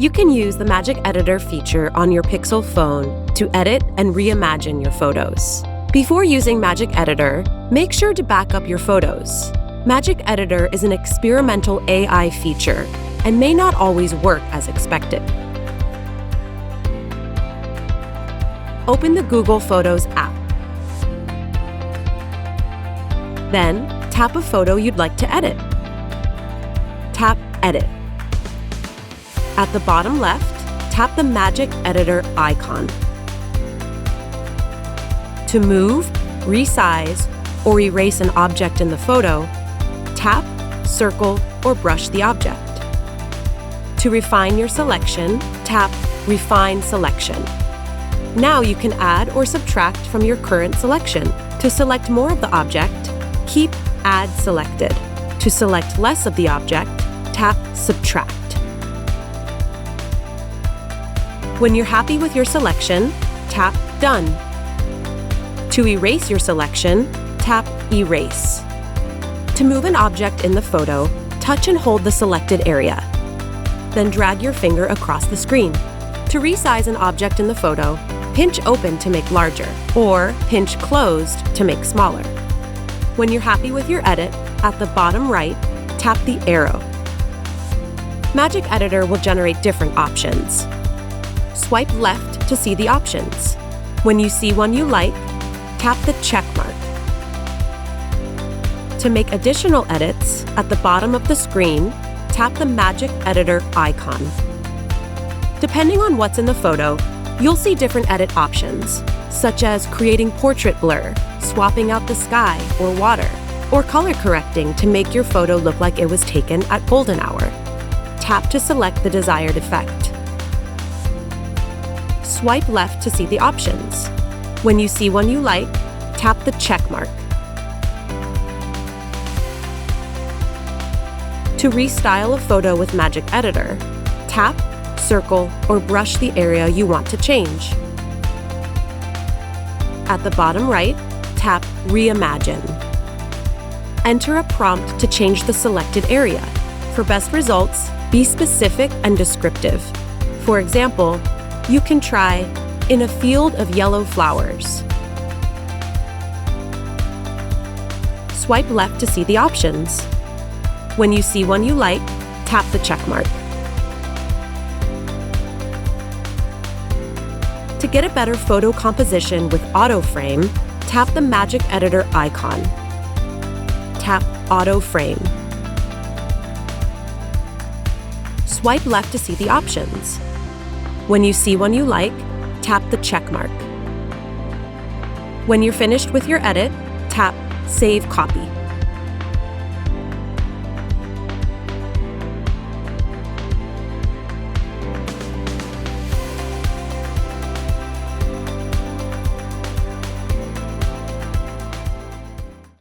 You can use the Magic Editor feature on your Pixel phone to edit and reimagine your photos. Before using Magic Editor, make sure to back up your photos. Magic Editor is an experimental AI feature and may not always work as expected. Open the Google Photos app. Then, tap a photo you'd like to edit. Tap Edit. At the bottom left, tap the Magic Editor icon. To move, resize, or erase an object in the photo, tap, circle, or brush the object. To refine your selection, tap Refine Selection. Now you can add or subtract from your current selection. To select more of the object, keep Add Selected. To select less of the object, tap Subtract. When you're happy with your selection, tap Done. To erase your selection, tap Erase. To move an object in the photo, touch and hold the selected area. Then drag your finger across the screen. To resize an object in the photo, pinch open to make larger, or pinch closed to make smaller. When you're happy with your edit, at the bottom right, tap the arrow. Magic Editor will generate different options. Swipe left to see the options. When you see one you like, tap the check mark. To make additional edits, at the bottom of the screen, tap the Magic Editor icon. Depending on what's in the photo, you'll see different edit options, such as creating portrait blur, swapping out the sky or water, or color correcting to make your photo look like it was taken at golden hour. Tap to select the desired effect. Swipe left to see the options. When you see one you like, tap the check mark. To restyle a photo with Magic Editor, tap, circle, or brush the area you want to change. At the bottom right, tap Reimagine. Enter a prompt to change the selected area. For best results, be specific and descriptive. For example, you can try, in a field of yellow flowers. Swipe left to see the options. When you see one you like, tap the check mark. To get a better photo composition with Auto Frame, tap the Magic Editor icon. Tap Auto Frame. Swipe left to see the options. When you see one you like, tap the check mark. When you're finished with your edit, tap Save Copy.